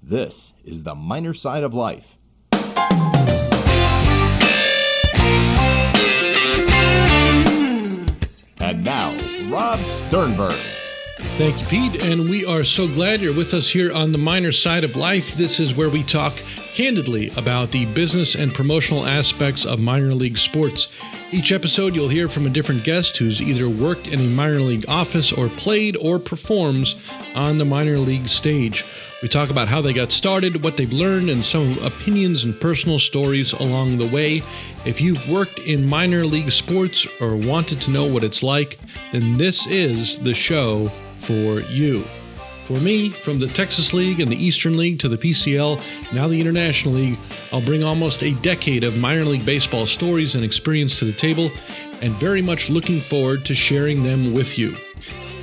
This is the minor side of life. And now, Rob Sternberg. Thank you, Pete, and we are so glad you're with us here on the minor side of life. This is where we talk candidly about the business and promotional aspects of minor league sports. Each episode, you'll hear from a different guest who's either worked in a minor league office or played or performs on the minor league stage. We talk about how they got started, what they've learned, and some opinions and personal stories along the way. If you've worked in minor league sports or wanted to know what it's like, then this is the show for you. For me, from the Texas League and the Eastern League to the PCL, now the International League, I'll bring almost a decade of minor league baseball stories and experience to the table, and very much looking forward to sharing them with you.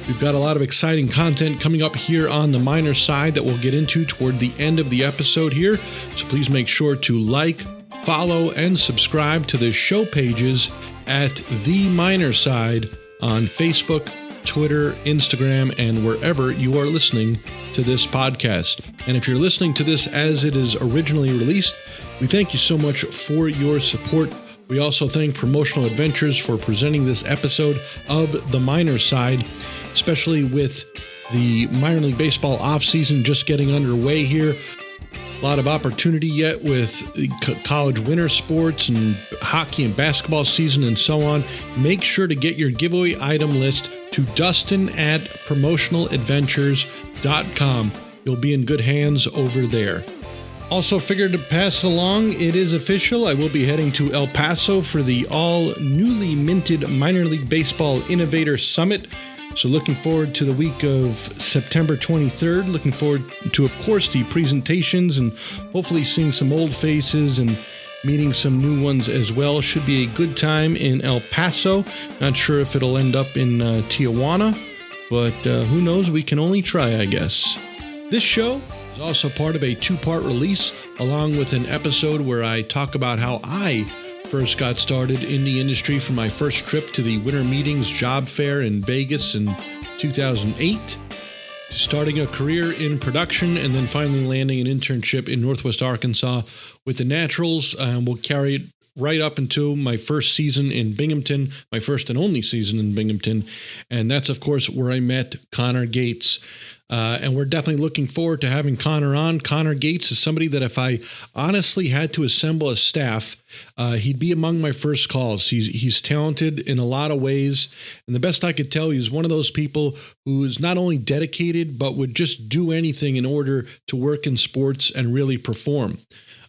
We've got a lot of exciting content coming up here on the minor side that we'll get into toward the end of the episode here, so please make sure to like, follow, and subscribe to the show pages at The Minor Side on Facebook, Twitter, Instagram, and wherever you are listening to this podcast. And if you're listening to this as it is originally released, we thank you so much for your support. We also thank Promotional Adventures for presenting this episode of The Minor Side, especially with the minor league baseball offseason just getting underway here. A lot of opportunity yet with college winter sports and hockey and basketball season and so on. Make sure to get your giveaway item list to Dustin at promotionaladventures.com. You'll be in good hands over there. Also figured to pass it along, it is official. I will be heading to El Paso for the all newly minted Minor League Baseball Innovator Summit. So looking forward to the week of September 23rd. Looking forward to, of course, the presentations and hopefully seeing some old faces and meeting some new ones as well. Should be a good time in El Paso. Not sure if it'll end up in Tijuana, but who knows? We can only try, I guess. This show is also part of a two-part release, along with an episode where I talk about how I first got started in the industry from my first trip to the Winter Meetings job fair in Vegas in 2008, to starting a career in production and then finally landing an internship in Northwest Arkansas with the Naturals. We'll carry it right up until my first season in Binghamton, my first and only season in Binghamton. And that's, of course, where I met Connor Gates. And we're definitely looking forward to having Connor on. Connor Gates is somebody that if I honestly had to assemble a staff, he'd be among my first calls. He's talented in a lot of ways. And the best I could tell, he's one of those people who is not only dedicated, but would just do anything in order to work in sports and really perform.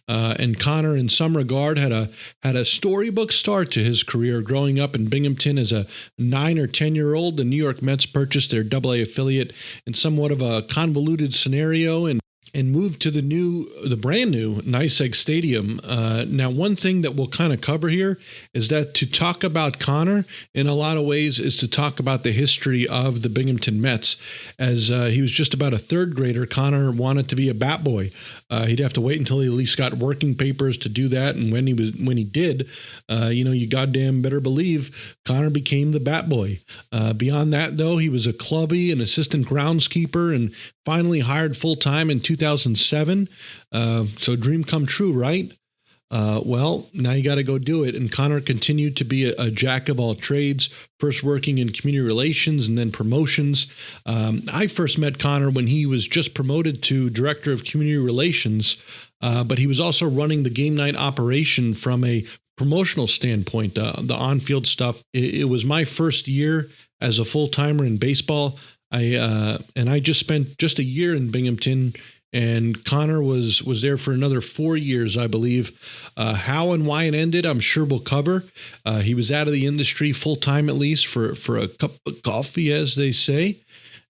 And Connor, in some regard, had a storybook start to his career growing up in Binghamton as a 9 or 10-year-old. The New York Mets purchased their AA affiliate in somewhat of a convoluted scenario and moved to the brand new NYSEG Stadium. Now, one thing that we'll kind of cover here is that to talk about Connor in a lot of ways is to talk about the history of the Binghamton Mets. As he was just about a third grader, Connor wanted to be a bat boy. He'd have to wait until he at least got working papers to do that. And when he did, you goddamn better believe Connor became the bat boy. Beyond that, though, he was a clubby, an assistant groundskeeper, and finally hired full-time in 2007. So dream come true, right? Well, now you got to go do it. And Connor continued to be a jack of all trades, first working in community relations and then promotions. I first met Connor when he was just promoted to director of community relations, but he was also running the game night operation from a promotional standpoint, the on-field stuff. It was my first year as a full-timer in baseball. I just spent just a year in Binghamton, and Connor was there for another 4 years, I believe. How and why it ended, I'm sure we'll cover. He was out of the industry full-time, at least, for a cup of coffee, as they say.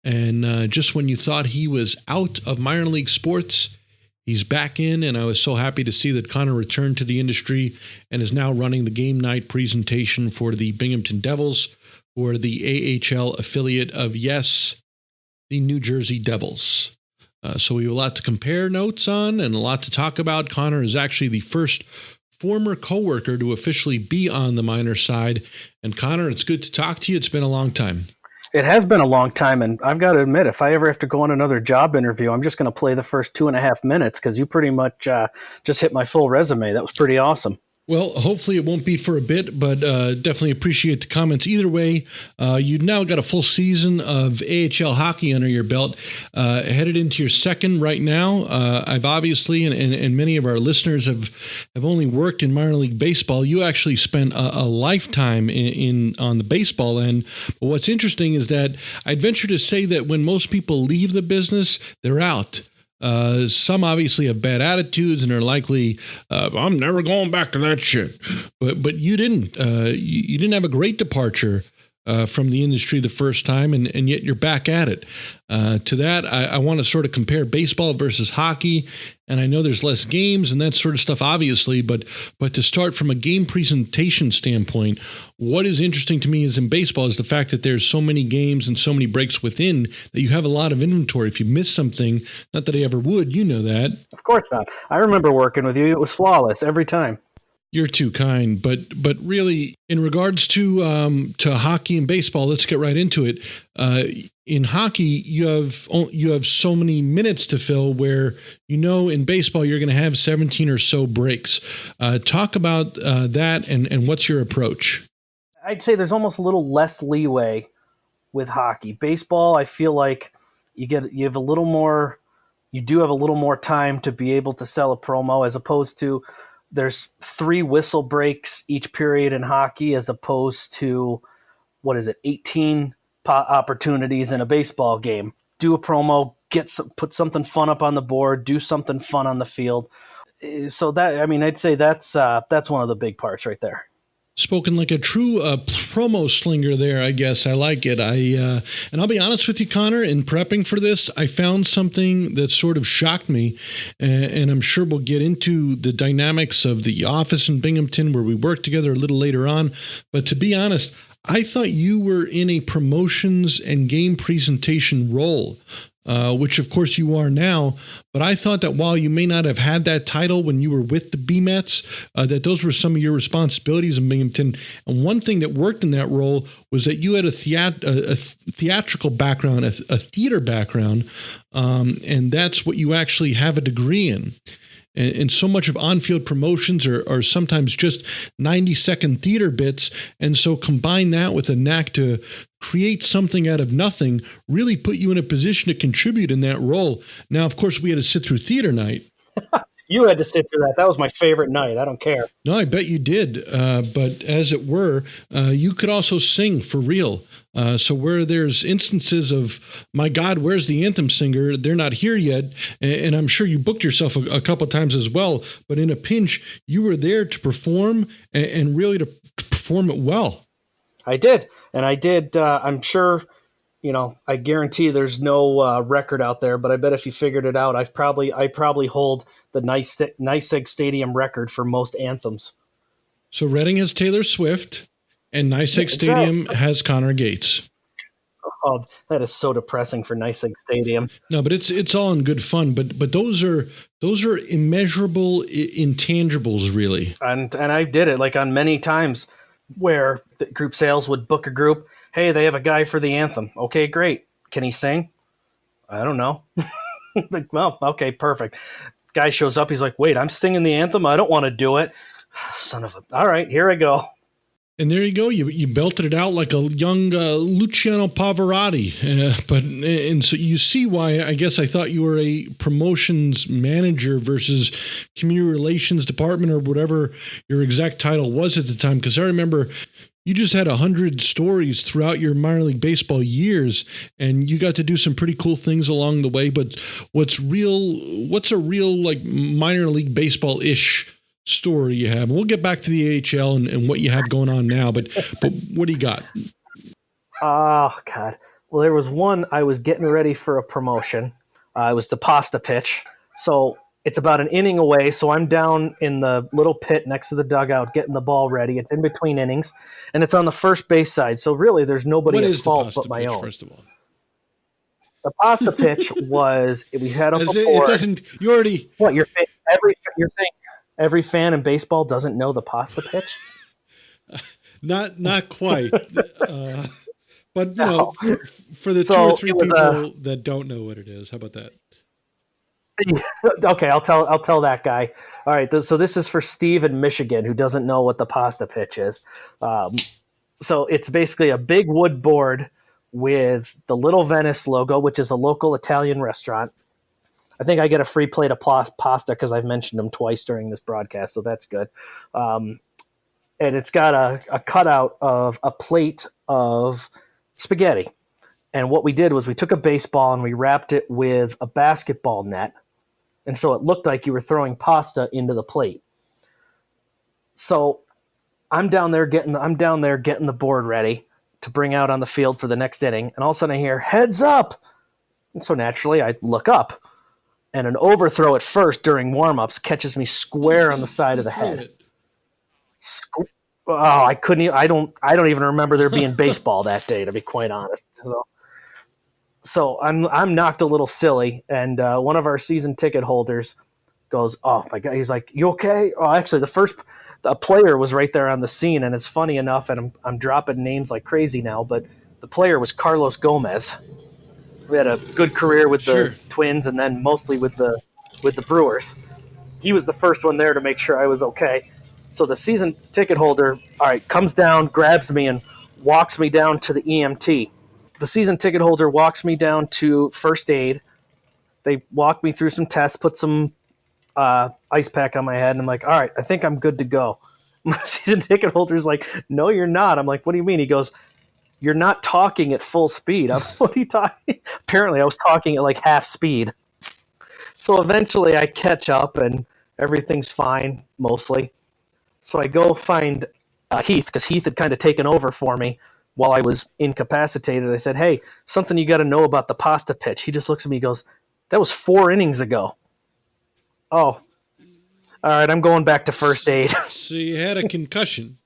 And just when you thought he was out of minor league sports, he's back in, and I was so happy to see that Connor returned to the industry and is now running the game night presentation for the Binghamton Devils, or the AHL affiliate of, yes, the New Jersey Devils. So we have a lot to compare notes on and a lot to talk about. Connor is actually the first former coworker to officially be on the minor side. And Connor, it's good to talk to you. It's been a long time. It has been a long time, and I've got to admit, if I ever have to go on another job interview, I'm just going to play the first 2.5 minutes because you pretty much just hit my full resume. That was pretty awesome. Well, hopefully it won't be for a bit, but definitely appreciate the comments. Either way, you've now got a full season of AHL hockey under your belt, headed into your second right now. I've obviously, and many of our listeners have only worked in minor league baseball. You actually spent a lifetime on the baseball end. But what's interesting is that I'd venture to say that when most people leave the business, they're out. Some obviously have bad attitudes and are likely, I'm never going back to that shit. But you didn't. You didn't have a great departure from the industry the first time, and yet you're back at it. To that, I want to sort of compare baseball versus hockey, and I know there's less games and that sort of stuff, obviously, but to start from a game presentation standpoint, what is interesting to me is in baseball is the fact that there's so many games and so many breaks within that you have a lot of inventory. If you miss something, not that I ever would, you know that. Of course not. I remember working with you. It was flawless every time. You're too kind, but really, in regards to hockey and baseball, let's get right into it. In hockey, you have so many minutes to fill. Where in baseball you're going to have 17 or so breaks. Talk about that and what's your approach? I'd say there's almost a little less leeway with hockey. Baseball, I feel like you have a little more. You do have a little more time to be able to sell a promo as opposed to. There's 3 whistle breaks each period in hockey as opposed to, 18 opportunities in a baseball game. Do a promo, put something fun up on the board, do something fun on the field. So I'd say that's one of the big parts right there. Spoken like a true promo slinger there, I guess. I like it. And I'll be honest with you, Connor, in prepping for this, I found something that sort of shocked me, and I'm sure we'll get into the dynamics of the office in Binghamton where we work together a little later on. But to be honest, I thought you were in a promotions and game presentation role, which of course you are now. But I thought that while you may not have had that title when you were with the B-Mets, that those were some of your responsibilities in Binghamton. And one thing that worked in that role was that you had a theatrical background, a theater background, and that's what you actually have a degree in. And so much of on-field promotions are sometimes just 90-second theater bits. And so combine that with a knack to create something out of nothing, really put you in a position to contribute in that role. Now, of course, we had to sit through theater night. You had to sit through that. That was my favorite night. I don't care. No, I bet you did. But as it were, you could also sing for real. So where there's instances of, my God, where's the anthem singer? They're not here yet. And I'm sure you booked yourself a couple times as well. But in a pinch, you were there to perform and really to perform it well. I did. And I did. I'm sure, I guarantee there's no record out there, but I bet if you figured it out, I probably hold the NYSEG Stadium record for most anthems. So Reading has Taylor Swift. And NYSEG Stadium has Connor Gates. Oh, that is so depressing for NYSEG Stadium. No, but it's all in good fun. But those are immeasurable intangibles, really. And I did it like on many times where the group sales would book a group. Hey, they have a guy for the anthem. Okay, great. Can he sing? I don't know. Like, well, okay, perfect. Guy shows up. He's like, wait, I'm singing the anthem. I don't want to do it. Son of a. All right, here I go. And there you go. You belted it out like a young Luciano Pavarotti. And so you see why I guess I thought you were a promotions manager versus community relations department or whatever your exact title was at the time. Because I remember you just had 100 stories throughout your minor league baseball years, and you got to do some pretty cool things along the way. But what's a real like minor league baseball-ish story you have? We'll get back to the AHL and what you have going on now, but what do you got? Oh, God. Well, there was one, I was getting ready for a promotion. It was the pasta pitch. So it's about an inning away, so I'm down in the little pit next to the dugout getting the ball ready. It's in between innings, and it's on the first base side. So really, there's nobody at fault but my own. First of all, the pasta pitch was, we had them before. It doesn't, you already... What, you're saying every fan in baseball doesn't know the pasta pitch? Not quite. But No. for the two or So three it was people that don't know what it is, how about that? okay. I'll tell that guy. All right. So this is for Steve in Michigan who doesn't know what the pasta pitch is. So it's basically a big wood board with the Little Venice logo, which is a local Italian restaurant. I think I get a free plate of pasta because I've mentioned them twice during this broadcast, so that's good. Um, and it's got a cutout of a plate of spaghetti. And what we did was we took a baseball and we wrapped it with a basketball net, and so it looked like you were throwing pasta into the plate. So I'm down there getting the board ready to bring out on the field for the next inning, and all of a sudden I hear "heads up," and so naturally I look up, and an overthrow at first during warm-ups catches me square on the side of the head. Oh, I couldn't. I don't even remember there being baseball that day, to be quite honest. So I'm knocked a little silly, and one of our season ticket holders goes, "Oh my god!" He's like, "You okay?" Oh, actually, a player was right there on the scene, and it's funny enough, and I'm dropping names like crazy now, but the player was Carlos Gomez. We had a good career with the Sure. Twins, and then mostly with the Brewers. He was the first one there to make sure I was okay. So the season ticket holder, all right, comes down, grabs me, and walks me down to the EMT. The season ticket holder walks me down to first aid. They walk me through some tests, put some ice pack on my head, and I'm like, all right, I think I'm good to go. My season ticket holder's like, no, you're not. I'm like, what do you mean? He goes, you're not talking at full speed. I'm like, what are you talking? Apparently, I was talking at like half speed. So eventually I catch up and everything's fine, mostly. So I go find Heath, because Heath had kind of taken over for me while I was incapacitated. I said, hey, something you got to know about the pasta pitch. He just looks at me and goes, that was 4 innings ago. Oh, all right, I'm going back to first aid. So you had a concussion,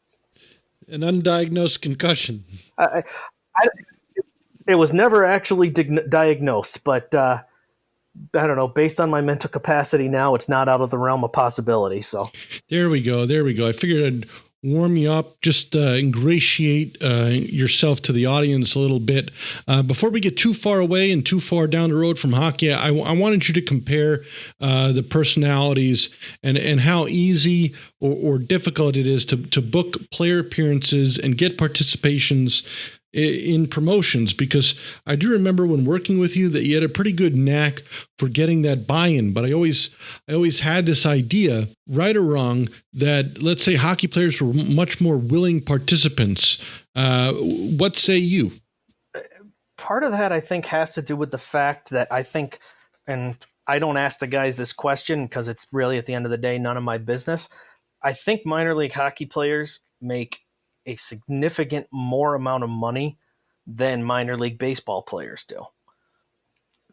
an undiagnosed concussion. I, I, it was never actually diagnosed, but I don't know. Based on my mental capacity now, it's not out of the realm of possibility. So There we go. There we go. I figured I'd warm you up, just ingratiate yourself to the audience a little bit. Before we get too far away and too far down the road from hockey, I wanted you to compare the personalities and how easy or difficult it is to book player appearances and get participations in promotions, because I do remember when working with you that you had a pretty good knack for getting that buy-in. But I always had this idea, right or wrong, that let's say hockey players were much more willing participants. What say you? part of that, I think, has to do with the fact that I think, and I don't ask the guys this question because it's really at the end of the day none of my business. I think minor league hockey players make a significant more amount of money than minor league baseball players do.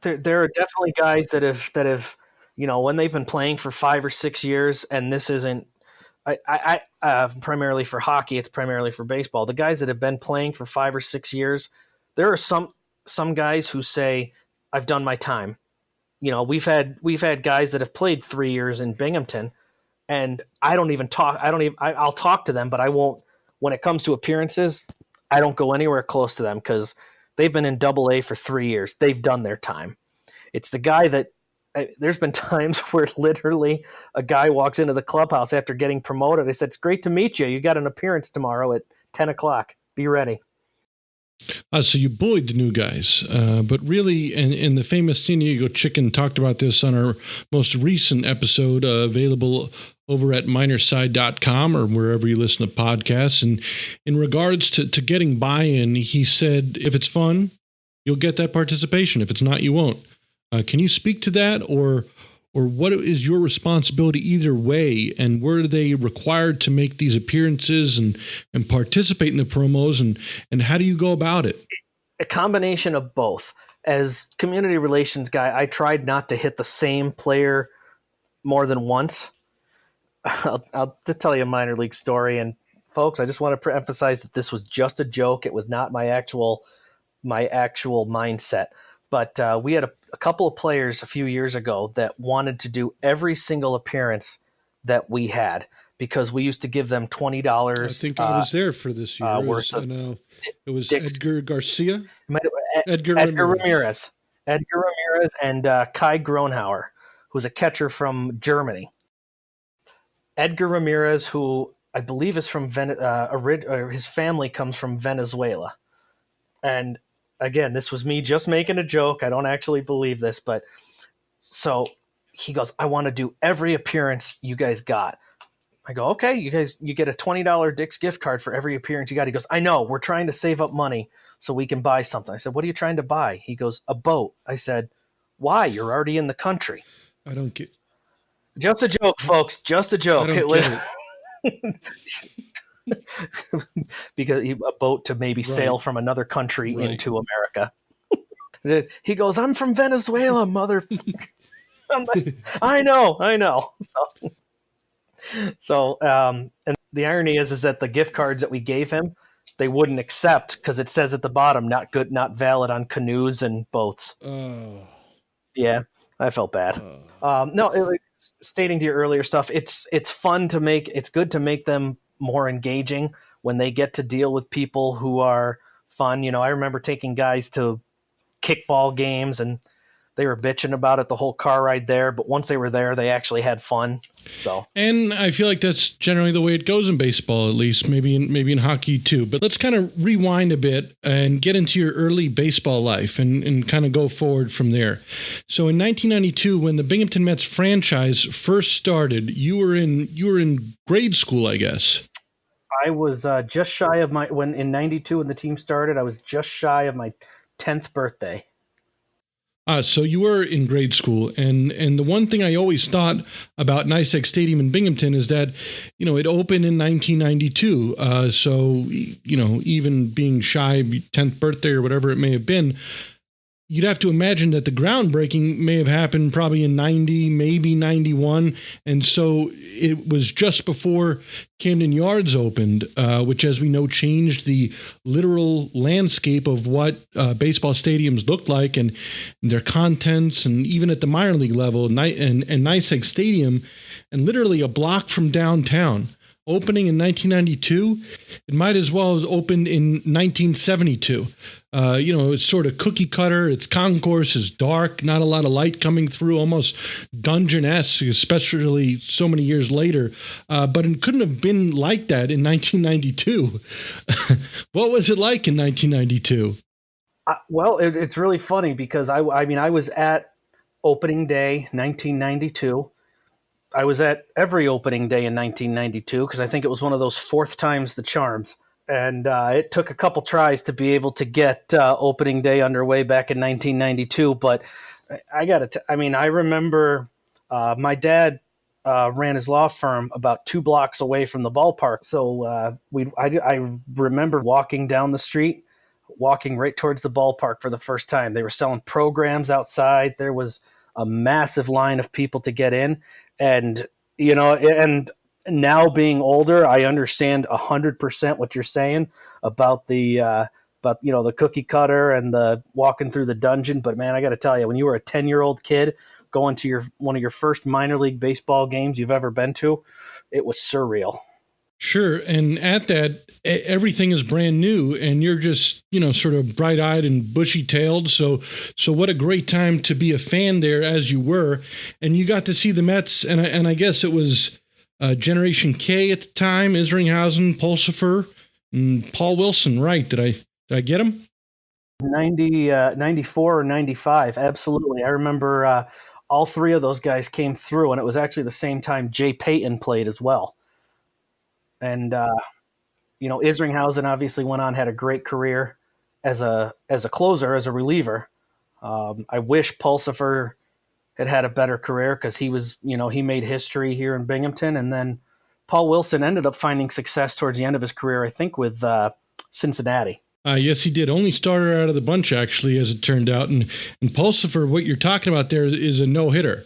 There are definitely guys that have when they've been playing for 5 or 6 years, and this isn't primarily for hockey, it's primarily for baseball. The guys that have been playing for 5 or 6 years, there are some guys who say, "I've done my time." We've had guys that have played 3 years in Binghamton, and I don't even talk. I'll talk to them, but I won't. When it comes to appearances, I don't go anywhere close to them because they've been in Double A for 3 years. They've done their time. It's the guy that there's been times where literally a guy walks into the clubhouse after getting promoted. I said, "It's great to meet you. You got an appearance tomorrow at 10 o'clock. Be ready." So you bullied the new guys, but really, and the famous San Diego Chicken talked about this on our most recent episode, available over at minorside.com or wherever you listen to podcasts. And in regards to getting buy-in, he said, if it's fun, you'll get that participation. If it's not, you won't. Can you speak to that, or what is your responsibility either way, and were they required to make these appearances and participate in the promos, and how do you go about it? A combination of both. As community relations guy, I tried not to hit the same player more than once. I'll just tell you a minor league story, and folks, I just want to emphasize that this was just a joke. It was not my actual mindset. But we had a couple of players a few years ago that wanted to do every single appearance that we had because we used to give them I $20 think I was there for this year. worth of It was Dick's. Edgar Garcia, Edgar Edgar Ramirez. Ramirez, and Kai Gronhauer, who's a catcher from Germany. Edgar Ramirez, who I believe is from his family comes from Venezuela. And again, this was me just making a joke. I don't actually believe this, but so he goes, I want to do every appearance you guys got. I go, okay, you get a $20 Dick's gift card for every appearance you got. He goes, I know, we're trying to save up money so we can buy something. I said, what are you trying to buy? He goes, a boat. I said, why? You're already in the country. I don't get. Just a joke, folks. Just a joke. I don't get it. Because a boat to maybe sail from another country into America. He goes, I'm from Venezuela, motherfucker. I'm like, I know. So, and the irony is that the gift cards that we gave him, they wouldn't accept because it says at the bottom, not good, not valid on canoes and boats. Oh. Yeah, I felt bad. Stating to your earlier stuff, it's fun to make. It's good to make them more engaging when they get to deal with people who are fun. I remember taking guys to kickball games and they were bitching about it the whole car ride there, but once they were there, they actually had fun. So, and I feel like that's generally the way it goes in baseball, at least maybe in hockey too. But let's kind of rewind a bit and get into your early baseball life and kind of go forward from there. So, in 1992, when the Binghamton Mets franchise first started, you were in grade school, I guess. I was just shy of in '92 when the team started. I was just shy of my 10th birthday. So you were in grade school, and the one thing I always thought about NYSEG Stadium in Binghamton is that, it opened in 1992. So, even being shy, 10th birthday or whatever it may have been, you'd have to imagine that the groundbreaking may have happened probably in 90, maybe 91. And so it was just before Camden Yards opened, which, as we know, changed the literal landscape of what baseball stadiums looked like and their contents. And even at the minor league level, and NYSEG Stadium, and literally a block from downtown. Opening in 1992, it might as well have opened in 1972. It's sort of cookie cutter. Its concourse is dark, not a lot of light coming through, almost dungeon-esque, especially so many years later. But it couldn't have been like that in 1992. What was it like in 1992? Well, it's really funny because I was at opening day 1992. I was at every opening day in 1992 because I think it was one of those fourth times the charms. And it took a couple tries to be able to get opening day underway back in 1992. But I remember my dad ran his law firm about 2 blocks away from the ballpark. So I remember walking down the street, walking right towards the ballpark for the first time. They were selling programs outside. There was a massive line of people to get in. And, and now being older, I understand 100% what you're saying about the cookie cutter and the walking through the dungeon. But man, I got to tell you, when you were a 10-year-old kid going to one of your first minor league baseball games you've ever been to, it was surreal. Sure. And at that, everything is brand new and you're just, sort of bright-eyed and bushy-tailed. So what a great time to be a fan there as you were. And you got to see the Mets, and I guess it was Generation K at the time, Isringhausen, Pulsifer, and Paul Wilson, right? Did I get him? 94 or 95, absolutely. I remember all 3 of those guys came through, and it was actually the same time Jay Payton played as well. And, Isringhausen obviously went on, had a great career as a closer, as a reliever. I wish Pulsifer had a better career because he was, he made history here in Binghamton. And then Paul Wilson ended up finding success towards the end of his career, I think, with Cincinnati. Yes, he did. Only starter out of the bunch, actually, as it turned out. And Pulsifer, what you're talking about there is a no-hitter.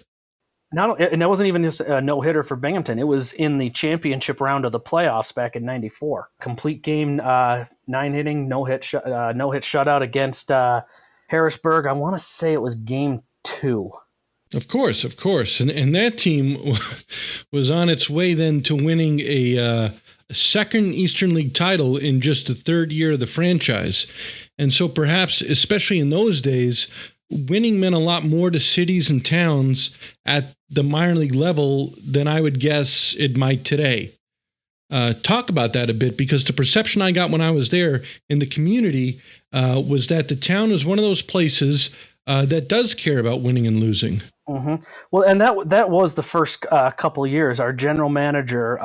And that wasn't even just a no-hitter for Binghamton. It was in the championship round of the playoffs back in '94. Complete game, 9-inning, no-hit shutout against Harrisburg. I want to say it was game 2. Of course, of course. And that team was on its way then to winning a second Eastern League title in just the third year of the franchise. And so perhaps, especially in those days, winning meant a lot more to cities and towns at the minor league level than I would guess it might today. Talk about that a bit, because the perception I got when I was there in the community was that the town was one of those places that does care about winning and losing. Mm-hmm. Well, and that was the first couple of years. Our general manager,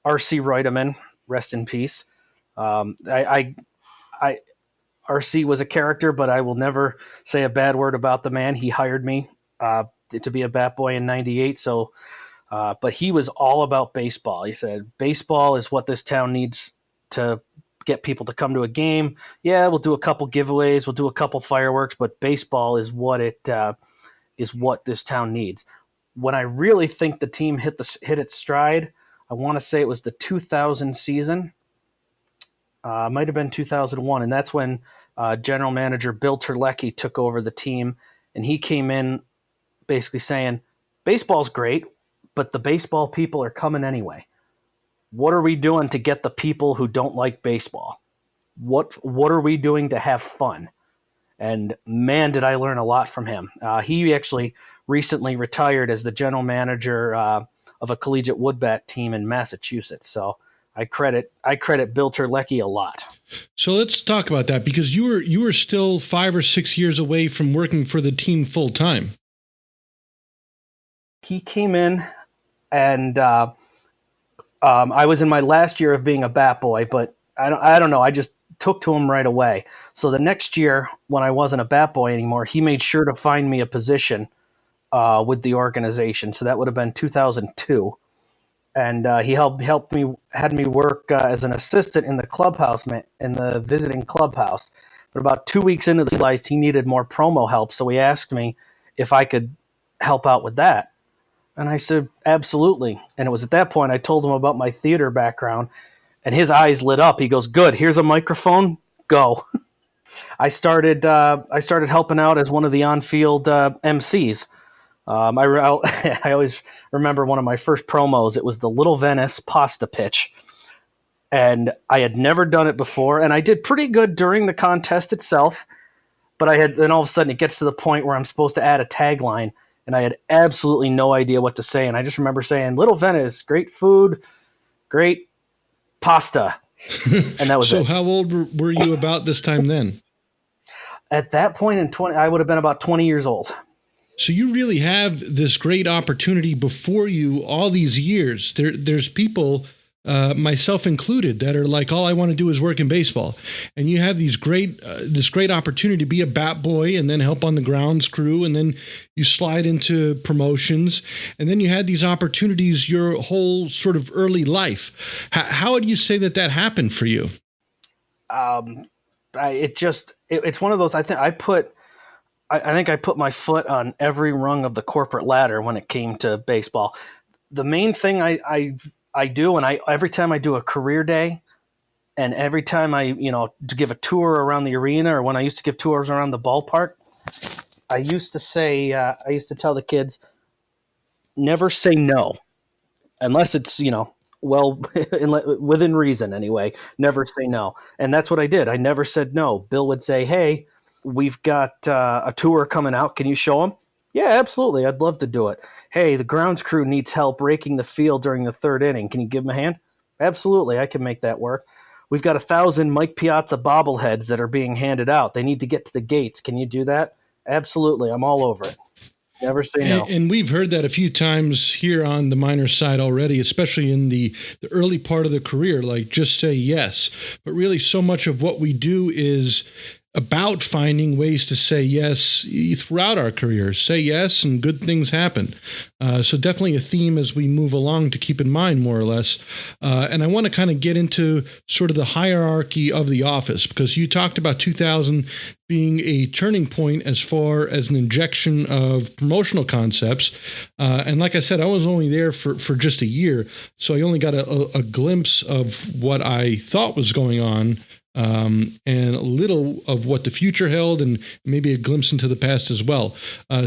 R.C. Reutemann, rest in peace. RC was a character, but I will never say a bad word about the man. He hired me to be a bat boy in '98. So, but he was all about baseball. He said, baseball is what this town needs to get people to come to a game. Yeah, we'll do a couple giveaways, we'll do a couple fireworks, but baseball is what this town needs. When I really think the team hit its stride, I want to say it was the 2000 season. Might have been 2001, and that's when general manager Bill Terlecki took over the team, and he came in basically saying, baseball's great, but the baseball people are coming anyway. What are we doing to get the people who don't like baseball? What are we doing to have fun? And man, did I learn a lot from him. He actually recently retired as the general manager of a collegiate woodbat team in Massachusetts. So I credit Bill Terlecki a lot. So let's talk about that, because you were still 5 or 6 years away from working for the team full time. He came in, and I was in my last year of being a bat boy, but I don't know. I just took to him right away. So the next year, when I wasn't a bat boy anymore, he made sure to find me a position with the organization. So that would have been 2002. And he had me work as an assistant in the clubhouse, in the visiting clubhouse. But about 2 weeks into the realized he needed more promo help, so he asked me if I could help out with that. And I said, absolutely. And it was at that point I told him about my theater background, and his eyes lit up. He goes, good, here's a microphone, go. I started helping out as one of the on-field MCs. I always remember one of my first promos. It was the Little Venice pasta pitch. And I had never done it before, and I did pretty good during the contest itself. But then all of a sudden it gets to the point where I'm supposed to add a tagline, and I had absolutely no idea what to say. And I just remember saying, Little Venice, great food, great pasta. And that was So it. how old were you about this time then? At that point I would have been about 20 years old. So you really have this great opportunity before you all these years. There's people, myself included, that are like, all I want to do is work in baseball. And you have this great opportunity to be a bat boy and then help on the grounds crew. And then you slide into promotions. And then you had these opportunities your whole sort of early life. How would you say that happened for you? It's one of those, I think I put my foot on every rung of the corporate ladder when it came to baseball. The main thing I do, and every time I do a career day, and every time I to give a tour around the arena, or when I used to give tours around the ballpark, I used to tell the kids, never say no, unless it's well within reason anyway. Never say no, and that's what I did. I never said no. Bill would say, hey, we've got a tour coming out. Can you show them? Yeah, absolutely. I'd love to do it. Hey, the grounds crew needs help raking the field during the third inning. Can you give them a hand? Absolutely. I can make that work. We've got 1,000 Mike Piazza bobbleheads that are being handed out. They need to get to the gates. Can you do that? Absolutely. I'm all over it. Never say no. And we've heard that a few times here on the minor side already, especially in the early part of the career, like just say yes. But really so much of what we do is about finding ways to say yes throughout our careers. Say yes and good things happen. So definitely a theme as we move along to keep in mind, more or less. And I want to kind of get into sort of the hierarchy of the office, because you talked about 2000 being a turning point as far as an injection of promotional concepts. And like I said, I was only there for just a year, so I only got a glimpse of what I thought was going on and a little of what the future held, and maybe a glimpse into the past as well.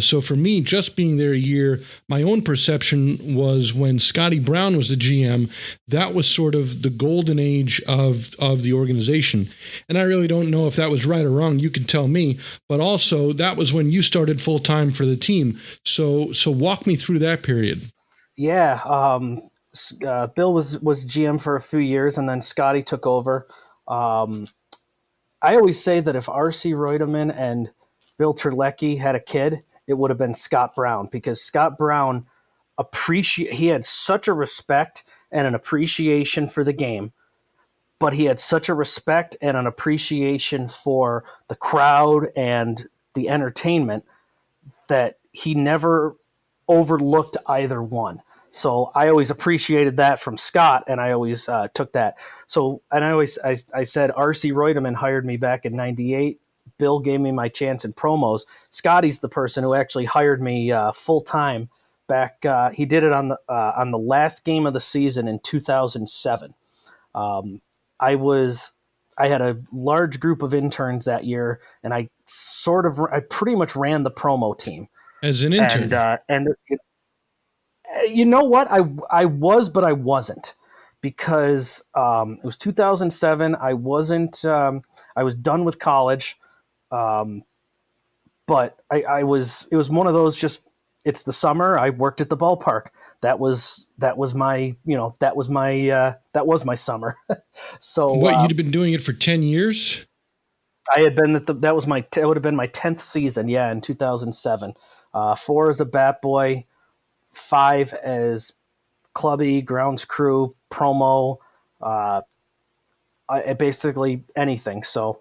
So for me, just being there a year, my own perception was when Scotty Brown was the GM, that was sort of the golden age of the organization. And I really don't know if that was right or wrong. You can tell me. But also, that was when you started full time for the team. So walk me through that period. Yeah, Bill was GM for a few years, and then Scotty took over. I always say that if R.C. Reutemann and Bill Terlecki had a kid, it would have been Scott Brown, because Scott Brown he had such a respect and an appreciation for the game, but he had such a respect and an appreciation for the crowd and the entertainment that he never overlooked either one. So I always appreciated that from Scott, and I always took that. So, and I said R.C. Reutemann hired me back in '98. Bill gave me my chance in promos. Scotty's the person who actually hired me full time back. He did it on the last game of the season in 2007. I had a large group of interns that year, and I pretty much ran the promo team As an intern. And you know what? I was, but I wasn't, because it was 2007. I wasn't. I was done with college, but I was. It was one of those. Just, it's the summer. I worked at the ballpark. That was my summer. So What, you'd have been doing it for 10 years? I had been it would have been my 10th season. Yeah, in 2007. 4 as a bat boy, 5 as clubby, grounds crew, promo, basically anything. So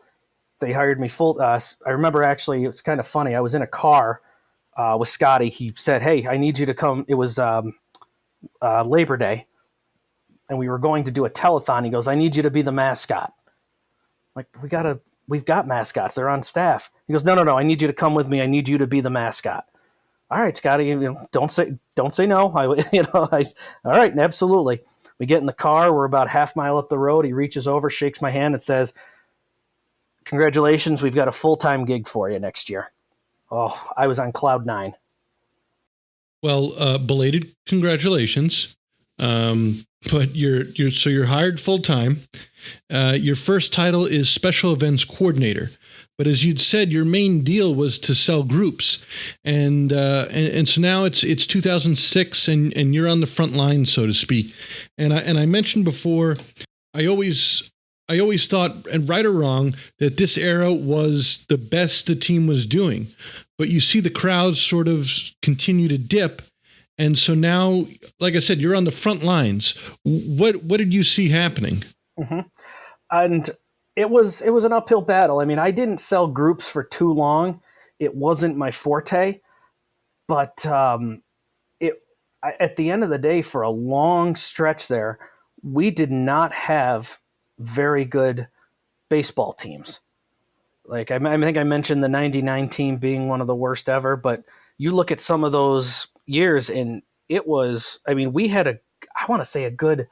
they hired me full. I remember, actually, it's kind of funny. I was in a car with Scotty. He said, "Hey, I need you to come." It was Labor Day, and we were going to do a telethon. He goes, "I need you to be the mascot." Like, we've got mascots. They're on staff. He goes, No. I need you to come with me. I need you to be the mascot." All right, Scotty, don't say no. All right, absolutely. We get in the car. We're about half mile up the road. He reaches over, shakes my hand, and says, "Congratulations, we've got a full-time gig for you next year." Oh, I was on cloud 9. Well, belated congratulations. But you're hired full time. Your first title is special events coordinator. But as you'd said, your main deal was to sell groups, and so now it's 2006, and you're on the front line, so to speak. And I mentioned before, I always thought, and right or wrong, that this era was the best the team was doing. But you see the crowds sort of continue to dip, and so now, like I said, you're on the front lines. What did you see happening? Mm-hmm. And it was an uphill battle. I mean, I didn't sell groups for too long. It wasn't my forte, but at the end of the day, for a long stretch there, we did not have very good baseball teams. Like, I think I mentioned the '99 team being one of the worst ever, but you look at some of those years, and it was. I mean, we had I want to say a good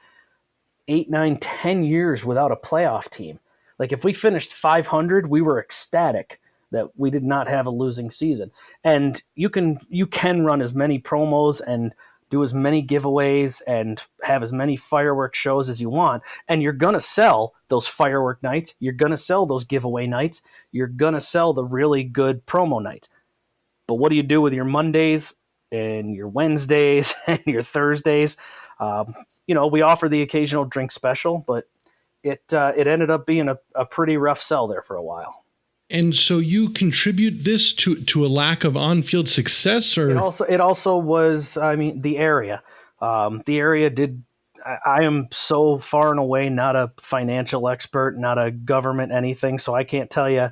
8, 9, 10 years without a playoff team. Like, if we finished 500, we were ecstatic that we did not have a losing season. And you can run as many promos and do as many giveaways and have as many firework shows as you want, and you're going to sell those firework nights. You're going to sell those giveaway nights. You're going to sell the really good promo nights. But what do you do with your Mondays and your Wednesdays and your Thursdays? We offer the occasional drink special, but it ended up being a pretty rough sell there for a while. And so you contribute this to a lack of on-field success, or it also was. I mean, the area. The area did. I am so far and away not a financial expert, not a government anything, so I can't tell you,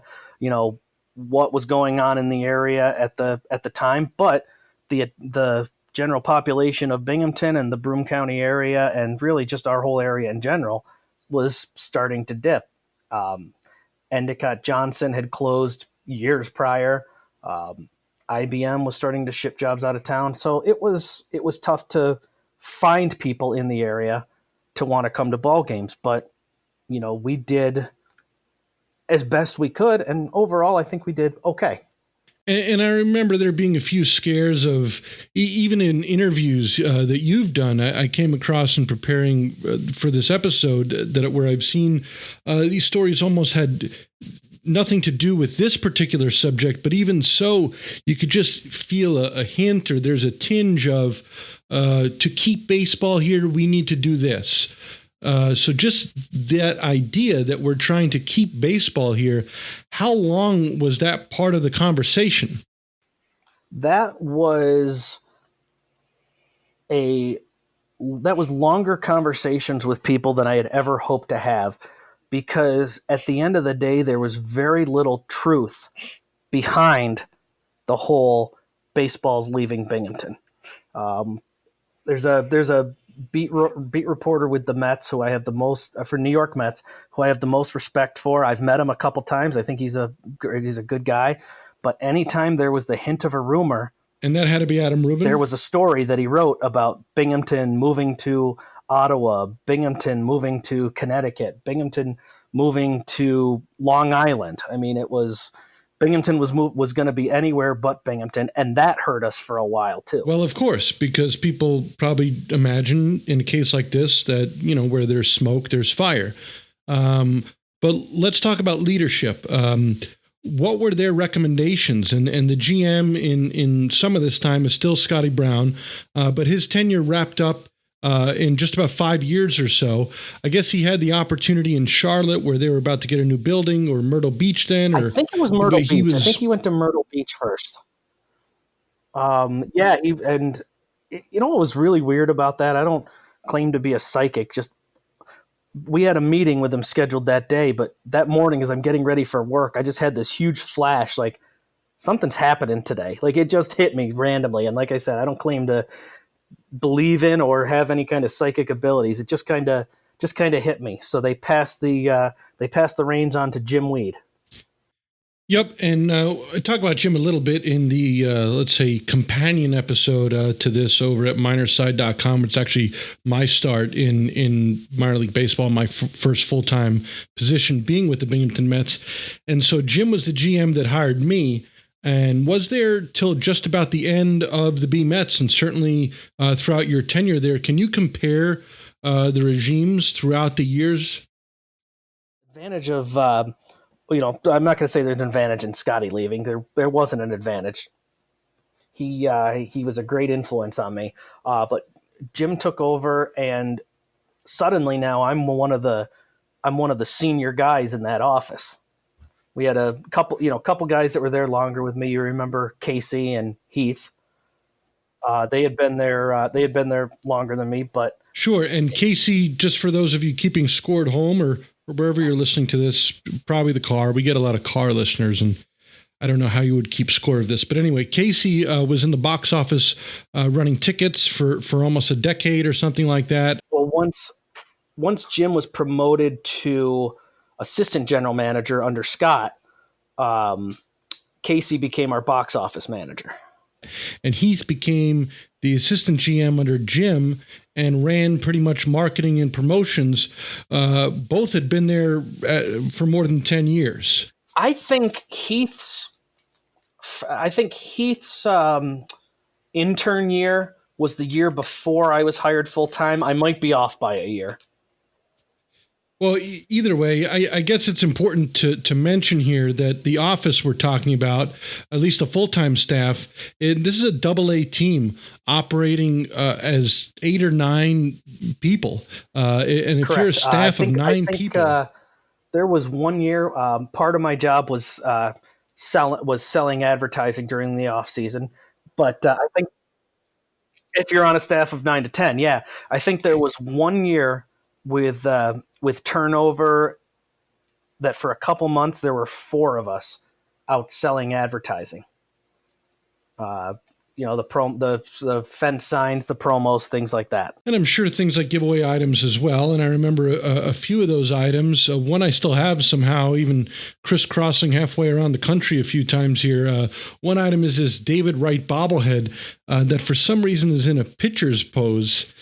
what was going on in the area at the time. But the general population of Binghamton and the Broome County area, and really just our whole area in general, was starting to dip. Endicott Johnson had closed years prior. IBM was starting to ship jobs out of town. So it was tough to find people in the area to want to come to ball games. But, we did as best we could. And overall, I think we did okay. And I remember there being a few scares of, even in interviews that you've done, I came across in preparing for this episode where I've seen these stories almost had nothing to do with this particular subject, but even so, you could just feel a hint, or there's a tinge of, to keep baseball here, we need to do this. So just that idea that we're trying to keep baseball here, how long was that part of the conversation? That was longer conversations with people than I had ever hoped to have, because at the end of the day, there was very little truth behind the whole baseball's leaving Binghamton. There's a beat reporter with the Mets who I have the most for New York Mets, who I have the most respect for. I've met him a couple times. I think he's a good guy. But anytime there was the hint of a rumor, and that had to be Adam Rubin, there was a story that he wrote about Binghamton moving to Ottawa, Binghamton moving to Connecticut, Binghamton moving to Long Island. I mean, it was Binghamton was going to be anywhere but Binghamton, and that hurt us for a while too. Well, of course, because people probably imagine in a case like this that, where there's smoke, there's fire. But let's talk about leadership. What were their recommendations? And the GM in some of this time is still Scotty Brown, but his tenure wrapped up in just about 5 years or so. I guess he had the opportunity in Charlotte, where they were about to get a new building, or Myrtle Beach then. Or I think it was Myrtle Beach. I think he went to Myrtle Beach first. And you know what was really weird about that? I don't claim to be a psychic. Just we had a meeting with him scheduled that day, but that morning as I'm getting ready for work, I just had this huge flash, like something's happening today. Like it just hit me randomly. And like I said, I don't claim to believe in or have any kind of psychic abilities. It just kind of hit me. So they passed the reins on to Jim Weed. Yep, and I talk about Jim a little bit in the, let's say, companion episode to this over at minorside.com. It's actually my start in minor league baseball, my first full-time position being with the Binghamton Mets. And so Jim was the GM that hired me, and was there till just about the end of the B Mets, and certainly throughout your tenure there. Can you compare the regimes throughout the years? Advantage of, I'm not going to say there's an advantage in Scotty leaving. There wasn't an advantage. He was a great influence on me. But Jim took over, and suddenly now I'm one of the senior guys in that office. We had a couple guys that were there longer with me. You remember Casey and Heath. They had been there longer than me, but sure. And Casey, just for those of you keeping score at home or wherever you're listening to this, probably the car. We get a lot of car listeners, and I don't know how you would keep score of this, but anyway, Casey was in the box office running tickets for almost a decade or something like that. Well, once Jim was promoted to assistant general manager under Scott, Casey became our box office manager. And Heath became the assistant GM under Jim and ran pretty much marketing and promotions. Both had been there for more than 10 years. I think Heath's intern year was the year before I was hired full-time. I might be off by a year. Well, either way, I guess it's important to mention here that the office we're talking about, at least a full-time staff, this is a double-A team operating as 8 or 9 people. And if Correct. you're a staff of 9 people. There was one year, part of my job was selling advertising during the off season. But I think if you're on a staff of 9 to 10, yeah, I think there was one year with turnover that for a couple months there were 4 of us out selling advertising. The fence signs, the promos, things like that. And I'm sure things like giveaway items as well. And I remember a few of those items. One I still have somehow, even crisscrossing halfway around the country a few times here. One item is this David Wright bobblehead that for some reason is in a pitcher's pose.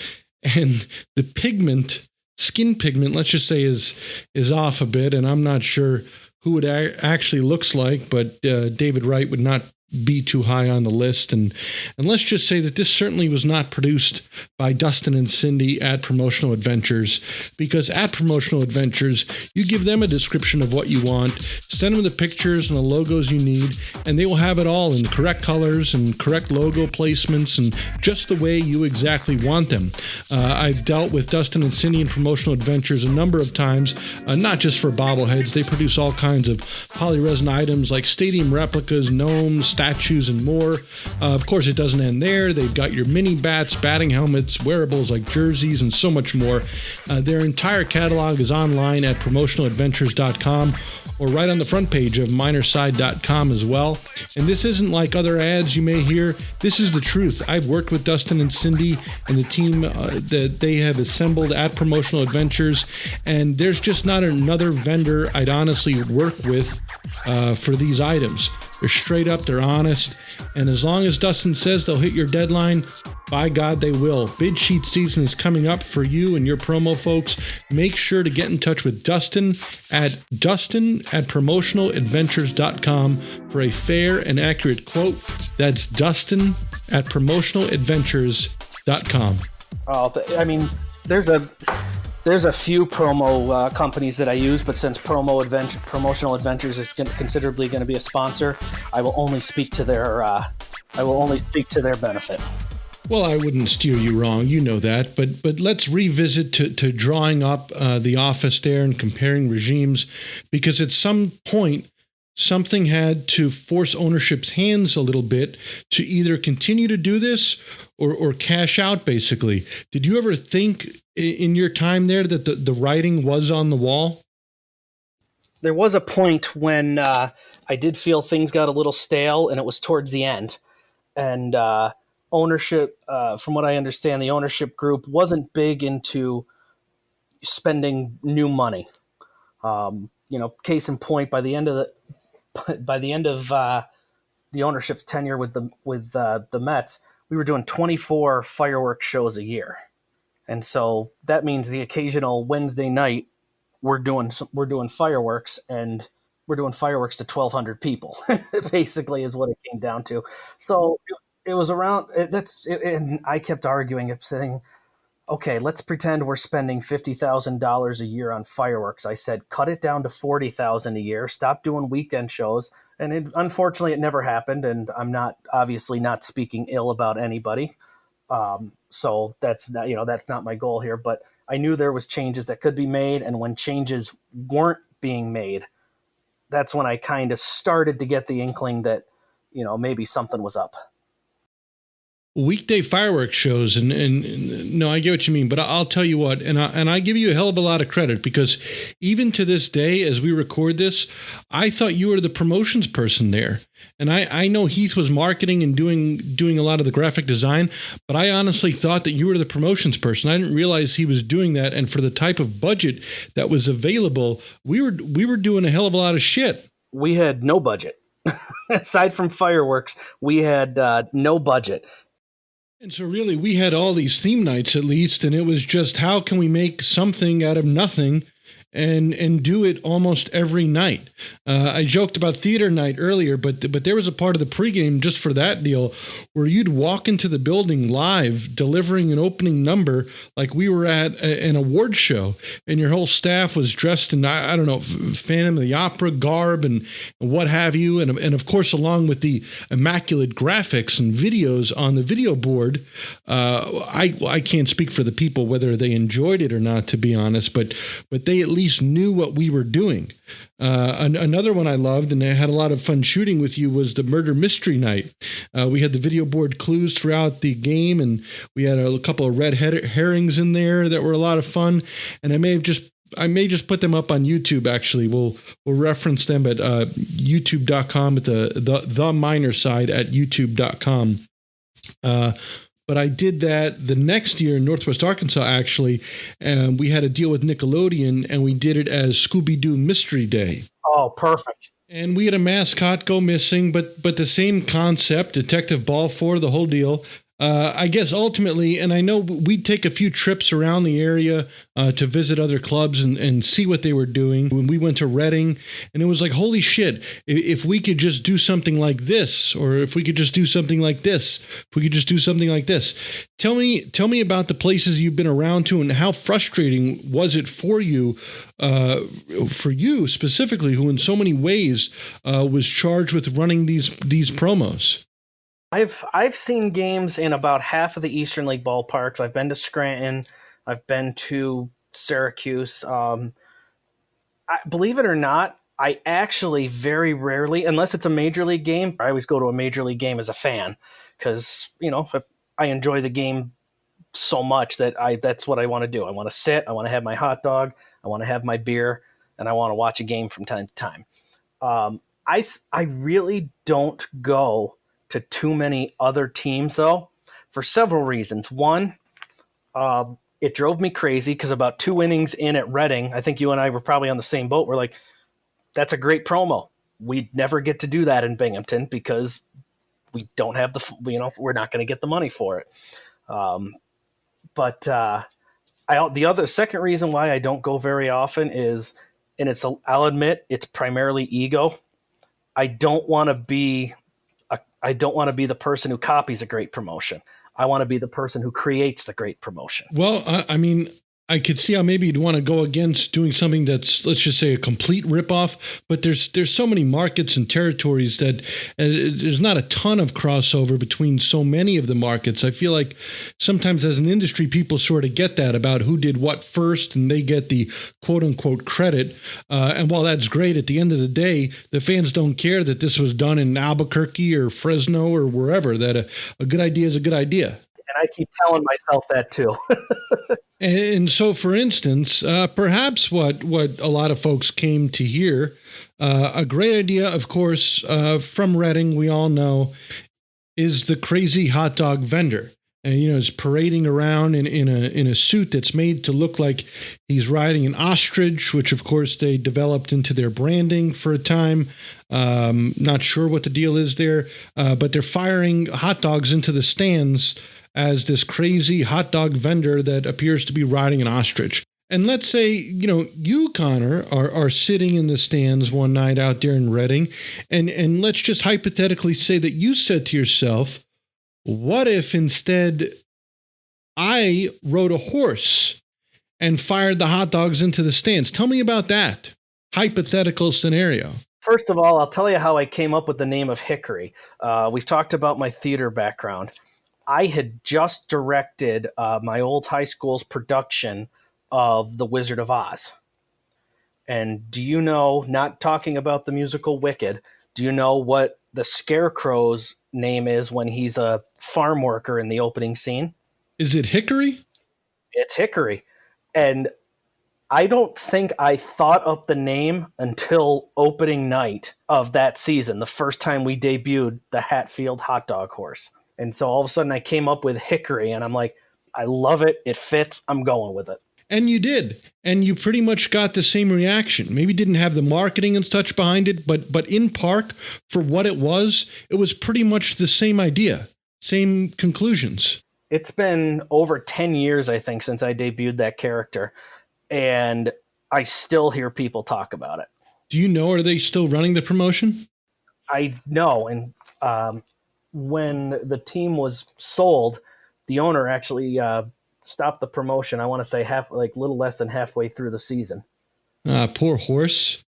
And the skin pigment, let's just say, is off a bit. And I'm not sure who it actually looks like, but David Wright would not be too high on the list. And let's just say that this certainly was not produced by Dustin and Cindy at Promotional Adventures, because at Promotional Adventures, you give them a description of what you want, send them the pictures and the logos you need, and they will have it all in correct colors and correct logo placements and just the way you exactly want them. I've dealt with Dustin and Cindy in Promotional Adventures a number of times, not just for bobbleheads. They produce all kinds of polyresin items like stadium replicas, gnomes, statues, and more. Of course, it doesn't end there. They've got your mini bats, batting helmets, wearables like jerseys, and so much more. Their entire catalog is online at promotionaladventures.com or right on the front page of minorside.com as well. And this isn't like other ads you may hear. This is the truth. I've worked with Dustin and Cindy and the team that they have assembled at Promotional Adventures, and there's just not another vendor I'd honestly work with for these items. They're straight up, they're honest, and as long as Dustin says they'll hit your deadline, by God, they will. Bid sheet season is coming up for you and your promo folks. Make sure to get in touch with Dustin at promotionaladventures.com for a fair and accurate quote. That's Dustin at promotionaladventures.com. I mean, there's a few promo companies that I use, but since Promotional Adventures is considerably going to be a sponsor, I will only speak to their benefit. Well, I wouldn't steer you wrong, you know that, but let's revisit to drawing up the office there and comparing regimes, because at some point, something had to force ownership's hands a little bit to either continue to do this or cash out, basically. Did you ever think in your time there that the writing was on the wall? There was a point when I did feel things got a little stale, and it was towards the end. And ownership, from what I understand, the ownership group wasn't big into spending new money. Case in point, by the end of the ownership's tenure with the Mets, we were doing 24 fireworks shows a year, and so that means the occasional Wednesday night we're doing fireworks, and we're doing fireworks to 1,200 people. Basically, is what it came down to. So it was around and I kept arguing, saying, okay, let's pretend we're spending $50,000 a year on fireworks. I said, cut it down to $40,000 a year. Stop doing weekend shows. And unfortunately, it never happened. And I'm obviously not speaking ill about anybody. So that's not my goal here. But I knew there was changes that could be made. And when changes weren't being made, that's when I kind of started to get the inkling that, maybe something was up. Weekday fireworks shows, and no, I get what you mean, but I'll tell you what, and I give you a hell of a lot of credit, because even to this day, as we record this, I thought you were the promotions person there, and I know Heath was marketing and doing a lot of the graphic design, but I honestly thought that you were the promotions person. I didn't realize he was doing that, and for the type of budget that was available, we were doing a hell of a lot of shit. We had no budget. Aside from fireworks, we had no budget. And so really, we had all these theme nights at least, and it was just, how can we make something out of nothing and do it almost every night? I joked about theater night earlier, but there was a part of the pregame just for that deal where you'd walk into the building live, delivering an opening number like we were at an award show, and your whole staff was dressed in, I don't know, Phantom of the Opera garb and what have you, and of course, along with the immaculate graphics and videos on the video board. I can't speak for the people whether they enjoyed it or not, to be honest, but they at least knew what we were doing. Another one I loved, and I had a lot of fun shooting with you, was the murder mystery night. We had the video board clues throughout the game, and we had a couple of red herrings in there that were a lot of fun. And I may just put them up on YouTube. Actually, we'll reference them at youtube.com at the minor side at youtube.com. But I did that the next year in Northwest Arkansas, actually, and we had a deal with Nickelodeon, and we did it as Scooby-Doo Mystery Day. Oh, perfect. And we had a mascot go missing, but the same concept, Detective Balfour, the whole deal. I guess ultimately, and I know we'd take a few trips around the area to visit other clubs and see what they were doing. When we went to Reading, and it was like, holy shit, if we could just do something like this, or if we could just do something like this, if we could just do something like this. Tell me about the places you've been around to, and how frustrating was it for you specifically, who in so many ways was charged with running these promos. I've seen games in about half of the Eastern League ballparks. I've been to Scranton. I've been to Syracuse. Believe it or not, I actually very rarely, unless it's a major league game, I always go to a major league game as a fan because if I enjoy the game so much that's what I want to do. I want to sit. I want to have my hot dog. I want to have my beer, and I want to watch a game from time to time. I really don't go to too many other teams, though, for several reasons. One, it drove me crazy because about 2 innings in at Reading, I think you and I were probably on the same boat. We're like, that's a great promo. We'd never get to do that in Binghamton because we don't have we're not going to get the money for it. The second reason why I don't go very often is, and I'll admit, it's primarily ego. I don't want to be the person who copies a great promotion. I want to be the person who creates the great promotion. Well, I mean, I could see how maybe you'd want to go against doing something that's, let's just say, a complete ripoff. But there's so many markets and territories that there's not a ton of crossover between so many of the markets. I feel like sometimes as an industry, people sort of get that about who did what first, and they get the quote unquote credit. And while that's great, at the end of the day, the fans don't care that this was done in Albuquerque or Fresno or wherever, that a good idea is a good idea. And I keep telling myself that too. And so, for instance, perhaps what a lot of folks came to hear, a great idea, of course, from Reading, we all know, is the crazy hot dog vendor. And, is parading around in a suit that's made to look like he's riding an ostrich, which, of course, they developed into their branding for a time. Not sure what the deal is there, but they're firing hot dogs into the stands as this crazy hot dog vendor that appears to be riding an ostrich. And let's say, you, Connor, are sitting in the stands one night out there in Reading, and let's just hypothetically say that you said to yourself, what if instead I rode a horse and fired the hot dogs into the stands? Tell me about that hypothetical scenario. First of all, I'll tell you how I came up with the name of Hickory. We've talked about my theater background. I had just directed my old high school's production of The Wizard of Oz. And do you know, not talking about the musical Wicked, do you know what the Scarecrow's name is when he's a farm worker in the opening scene? Is it Hickory? It's Hickory. And I don't think I thought up the name until opening night of that season, the first time we debuted the Hatfield hot dog horse. And so all of a sudden I came up with Hickory, and I'm like, I love it. It fits. I'm going with it. And you did. And you pretty much got the same reaction. Maybe didn't have the marketing and such behind it, but in part, for what it was pretty much the same idea, same conclusions. It's been over 10 years, I think, since I debuted that character, and I still hear people talk about it. Do you know, are they still running the promotion? I know, and when the team was sold, the owner actually stopped the promotion. I want to say little less than halfway through the season. Poor horse.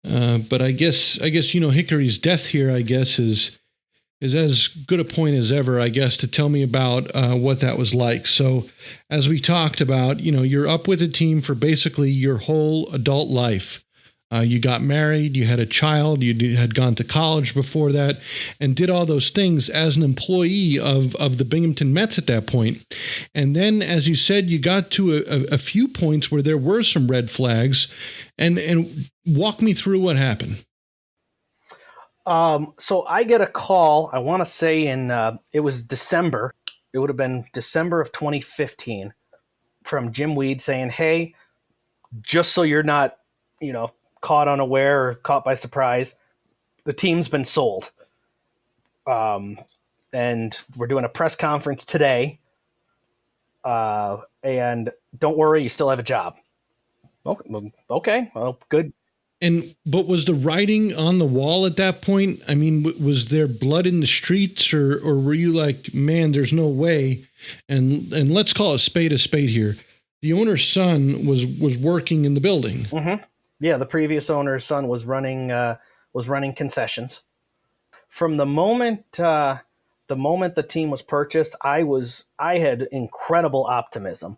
But I guess Hickory's death here, I guess, is as good a point as ever, I guess, to tell me about what that was like. So, as we talked about, you're up with a team for basically your whole adult life. You got married, you had a child, you had gone to college before that, and did all those things as an employee of the Binghamton Mets at that point. And then, as you said, you got to a few points where there were some red flags, and walk me through what happened. So I get a call, I want to say it was December. It would have been December of 2015 from Jim Weed saying, hey, just so you're not, caught unaware or caught by surprise, the team's been sold. and we're doing a press conference today. And don't worry, you still have a job. Okay, well, good. But was the writing on the wall at that point? I mean, was there blood in the streets, or were you like, man, there's no way? And let's call a spade here. The owner's son was working in the building. Mm-hmm. Yeah, the previous owner's son was running concessions. From the moment the team was purchased, I had incredible optimism.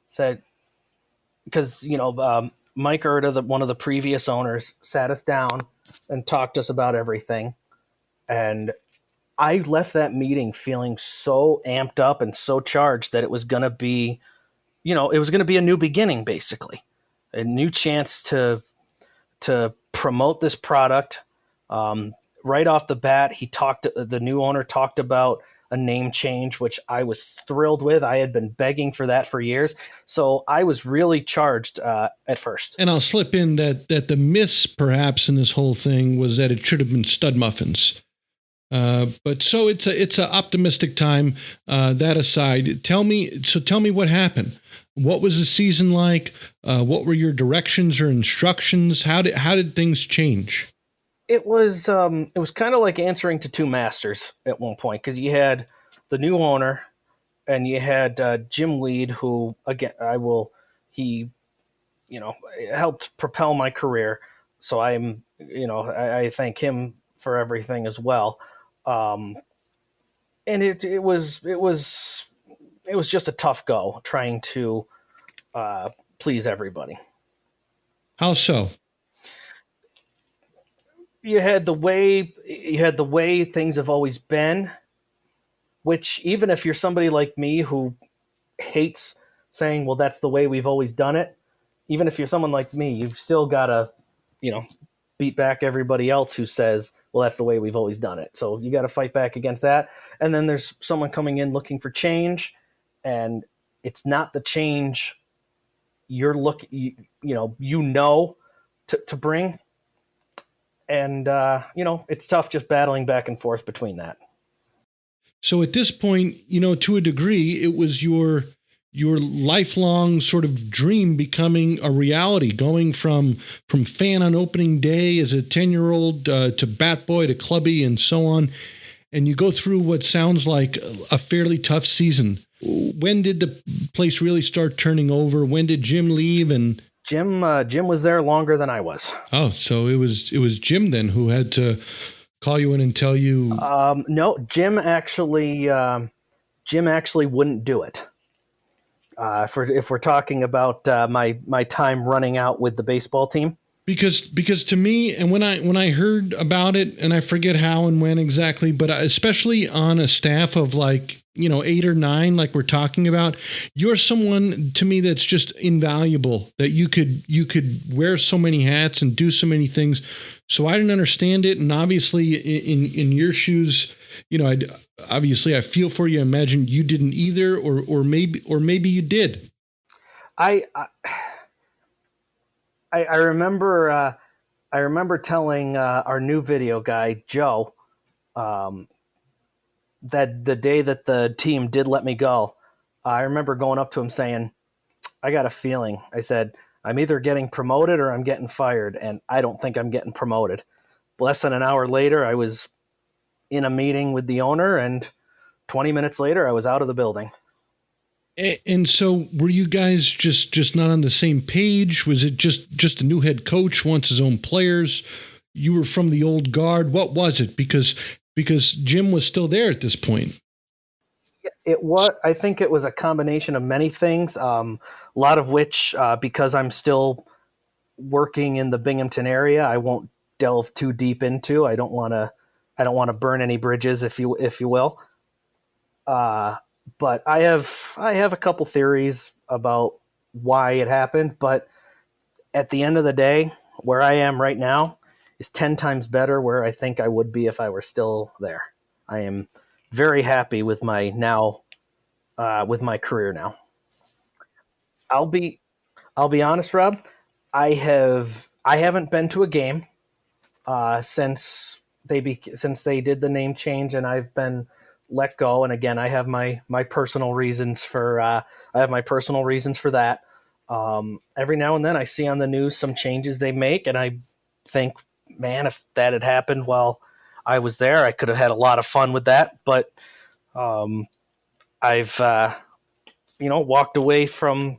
Said because Mike Erta, one of the previous owners, sat us down and talked to us about everything, and I left that meeting feeling so amped up and so charged that it was going to be, a new beginning, basically, a new chance to promote this product. Right off the bat, the new owner talked about a name change, which I was thrilled with. I had been begging for that for years. So I was really charged at first. And I'll slip in that the miss perhaps in this whole thing was that it should have been Stud Muffins. But so it's a optimistic time. That aside, tell me what happened. What was the season like? What were your directions or instructions? How did things change? It was kind of like answering to two masters at one point, because you had the new owner and you had Jim Lead, who again he helped propel my career. So I thank him for everything as well. And it was just a tough go trying to please everybody. How so? You had the way things have always been, which even if you're somebody like me who hates saying, well, that's the way we've always done it, even if you're someone like me, you've still got to, beat back everybody else who says, well, that's the way we've always done it. So you got to fight back against that. And then there's someone coming in looking for change, and it's not the change you're looking, to bring. And, it's tough just battling back and forth between that. So at this point, to a degree, it was your lifelong sort of dream becoming a reality, going from fan on opening day as a 10-year-old to bat boy to clubby and so on. And you go through what sounds like a fairly tough season. When did the place really start turning over? When did Jim leave? And Jim was there longer than I was. Oh, so it was Jim then who had to call you in and tell you? No, Jim actually wouldn't do it. If we're talking about my time running out with the baseball team. Because to me, and when I heard about it, and I forget how and when exactly, but especially on a staff of 8 or 9, like we're talking about, you're someone to me that's just invaluable, that you could wear so many hats and do so many things. So I didn't understand it. And obviously in your shoes, I feel for you. I imagine you didn't either, or maybe you did. I remember telling our new video guy, Joe, that the day that the team did let me go, I remember going up to him saying, I got a feeling. I said, I'm either getting promoted or I'm getting fired, and I don't think I'm getting promoted. Less than an hour later, I was in a meeting with the owner, and 20 minutes later, I was out of the building. And so were you guys just not on the same page? Was it just a new head coach wants his own players? You were from the old guard. What was it? Because Jim was still there at this point. I think it was a combination of many things, a lot of which, because I'm still working in the Binghamton area, I won't delve too deep into. I don't want to burn any bridges, if you will. But I have a couple theories about why it happened. But at the end of the day, where I am right now is 10 times better where I think I would be if I were still there. I am very happy with my career now. I'll be honest, Rob. I haven't been to a game since they did the name change, and I've been let go. And again, I have my personal reasons for that. Every now and then I see on the news some changes they make, and I think, man, if that had happened while I was there, I could have had a lot of fun with that. But I've walked away from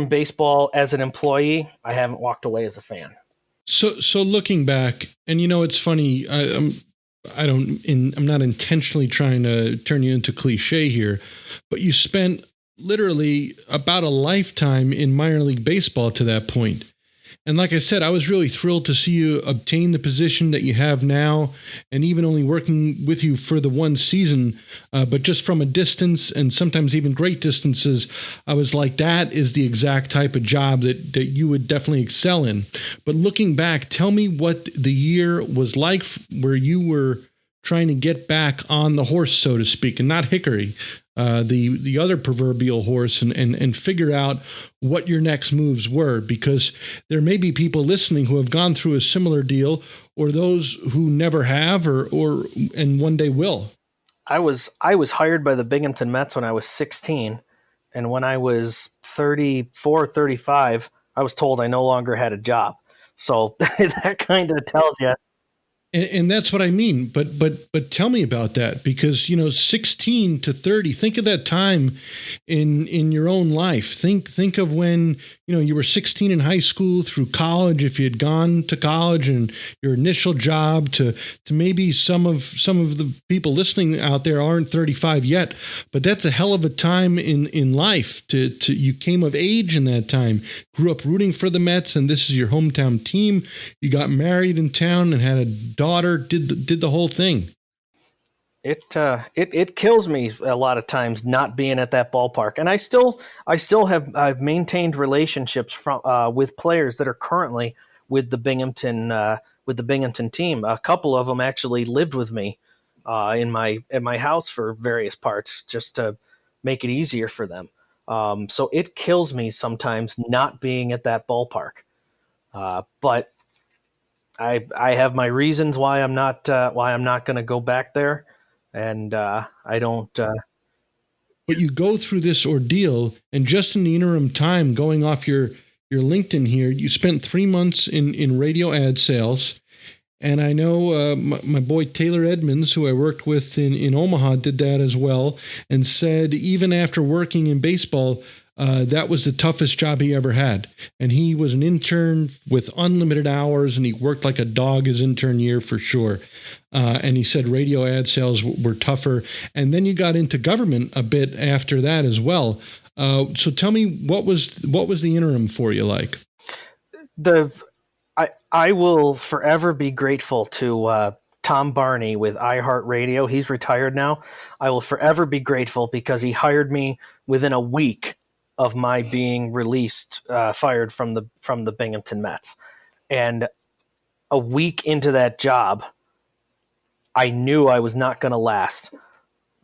baseball as an employee. I haven't walked away as a fan. So looking back, and it's funny. I'm not intentionally trying to turn you into cliche here, but you spent literally about a lifetime in minor league baseball to that point. And like I said, I was really thrilled to see you obtain the position that you have now, and even only working with you for the one season, but just from a distance and sometimes even great distances, I was like, that is the exact type of job that you would definitely excel in. But looking back, tell me what the year was like where you were trying to get back on the horse, so to speak, and not Hickory, the other proverbial horse, and figure out what your next moves were, because there may be people listening who have gone through a similar deal, or those who never have, or and one day will. I was hired by the Binghamton Mets when I was 16, and when I was 34, 35, I was told I no longer had a job. So that kind of tells you. And that's what I mean. But tell me about that, because 16 to 30. Think of that time in your own life. Think of when you were 16 in high school, through college, if you had gone to college, and your initial job, to maybe some of the people listening out there aren't 35 yet. But that's a hell of a time in life. To you came of age in that time, grew up rooting for the Mets, and this is your hometown team. You got married in town and had a daughter, did the whole thing. It kills me a lot of times not being at that ballpark, and I still have I've maintained relationships with players that are currently with the Binghamton team. A couple of them actually lived with me at my house for various parts, just to make it easier for them. So it kills me sometimes not being at that ballpark, but I have my reasons why I'm not going to go back there, and I don't. But you go through this ordeal, and just in the interim time, going off your LinkedIn here, you spent 3 months in radio ad sales, and I know my boy Taylor Edmonds, who I worked with in Omaha, did that as well, and said even after working in baseball, that was the toughest job he ever had. And he was an intern with unlimited hours, and he worked like a dog his intern year for sure. And he said radio ad sales were tougher. And then you got into government a bit after that as well. So tell me, what was the interim for you like? I will forever be grateful to Tom Barney with iHeartRadio. He's retired now. I will forever be grateful because he hired me within a week of my being fired from the Binghamton Mets. And a week into that job, I knew I was not going to last,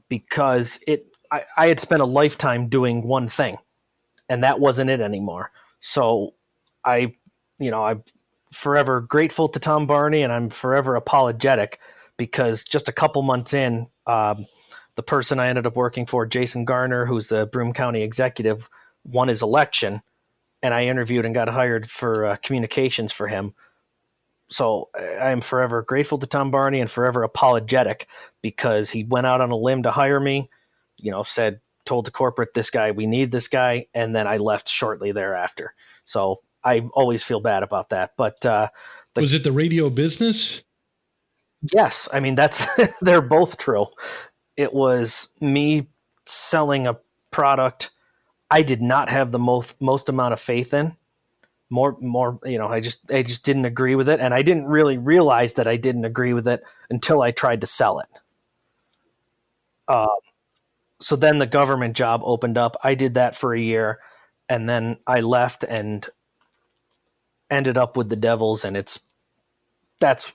because I had spent a lifetime doing one thing, and that wasn't it anymore. So I'm forever grateful to Tom Barney, and I'm forever apologetic, because just a couple months in, the person I ended up working for, Jason Garner, who's the Broome County executive, won his election, and I interviewed and got hired for communications for him. So I'm forever grateful to Tom Barney and forever apologetic, because he went out on a limb to hire me, told the corporate, we need this guy, and then I left shortly thereafter. So I always feel bad about that. But was it the radio business? Yes. I mean, they're both true. It was me selling a product I did not have the most amount of faith in. I just didn't agree with it, and I didn't really realize that I didn't agree with it until I tried to sell it. So then the government job opened up. I did that for a year, and then I left and ended up with the Devils, and that's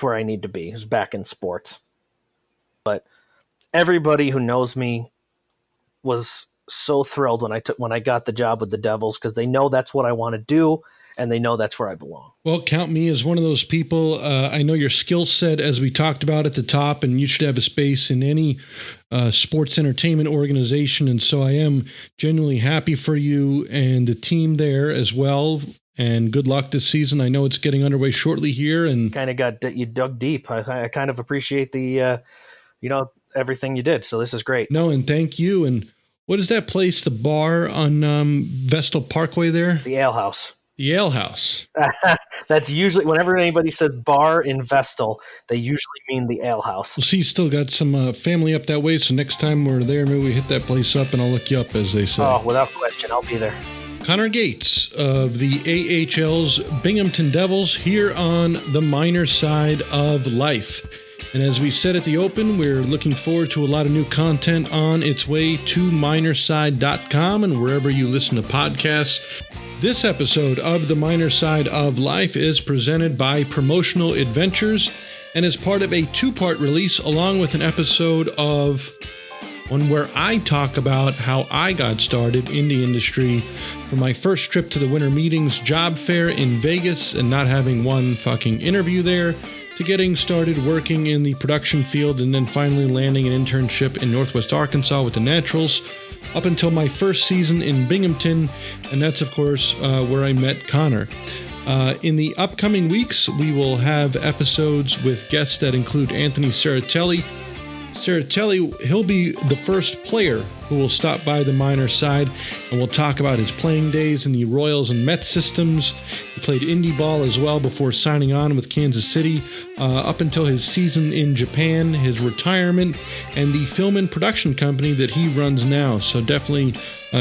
where I need to be, is back in sports. But everybody who knows me was so thrilled when I got the job with the Devils, because they know that's what I want to do, and they know that's where I belong. Well, count me as one of those people. I know your skill set, as we talked about at the top, and you should have a space in any sports entertainment organization. And so I am genuinely happy for you and the team there as well. And good luck this season. I know it's getting underway shortly here. And Kind of you dug deep. I kind of appreciate the, everything you did. So this is great. No, and thank you. And what is that place, the bar on Vestal Parkway there? The Ale House. The Ale House. That's usually, whenever anybody says bar in Vestal, they usually mean the Ale House. Well, see, still got some family up that way, so next time we're there, maybe we hit that place up and I'll look you up, as they say. Oh, without question, I'll be there. Connor Gates of the AHL's Binghamton Devils here on the minor side of life. And as we said at the open, we're looking forward to a lot of new content on its way to minorside.com and wherever you listen to podcasts. This episode of The Minor Side of Life is presented by Promotional Adventures and is part of a two-part release along with an episode of one where I talk about how I got started in the industry, from my first trip to the Winter Meetings job fair in Vegas and not having one fucking interview there, to getting started working in the production field and then finally landing an internship in Northwest Arkansas with the Naturals, up until my first season in Binghamton, and that's, of course, where I met Connor. In the upcoming weeks, we will have episodes with guests that include Anthony Serratelli. He'll be the first player who will stop by the minor side, and we'll talk about his playing days in the Royals and Mets systems. He played indie ball as well before signing on with Kansas City, up until his season in Japan, his retirement, and the film and production company that he runs now. So definitely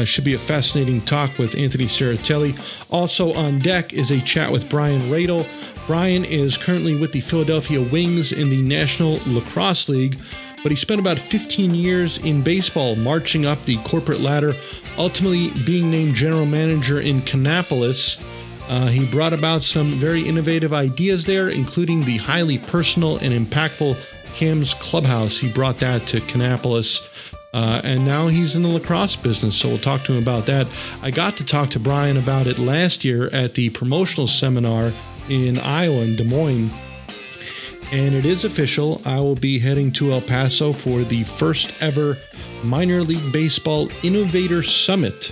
should be a fascinating talk with Anthony Serratelli. Also on deck is a chat with Brian Radel. Brian is currently with the Philadelphia Wings in the National Lacrosse League, but he spent about 15 years in baseball, marching up the corporate ladder, ultimately being named general manager in Kannapolis. He brought about some very innovative ideas there, including the highly personal and impactful Cam's Clubhouse. He brought that to Kannapolis, and now he's in the lacrosse business, so we'll talk to him about that. I got to talk to Brian about it last year at the promotional seminar in Iowa, in Des Moines. And it is official. I will be heading to El Paso for the first ever Minor League Baseball Innovator Summit.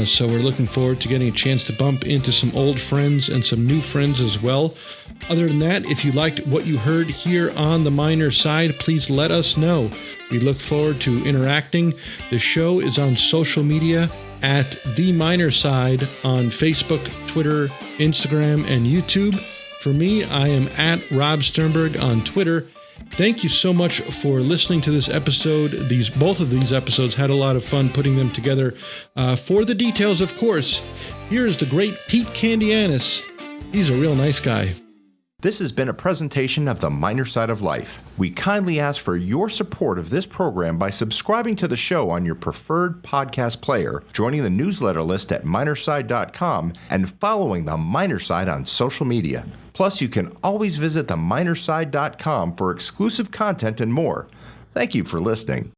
So we're looking forward to getting a chance to bump into some old friends and some new friends as well. Other than that, if you liked what you heard here on the minor side, please let us know. We look forward to interacting. The show is on social media at The Minor Side on Facebook, Twitter, Instagram, and YouTube. For me, I am at Rob Sternberg on Twitter. Thank you so much for listening to this episode. Both of these episodes, had a lot of fun putting them together. For the details, of course, here is the great Pete Candianis. He's a real nice guy. This has been a presentation of The Minor Side of Life. We kindly ask for your support of this program by subscribing to the show on your preferred podcast player, joining the newsletter list at minorside.com, and following The Minor Side on social media. Plus, you can always visit theminorside.com for exclusive content and more. Thank you for listening.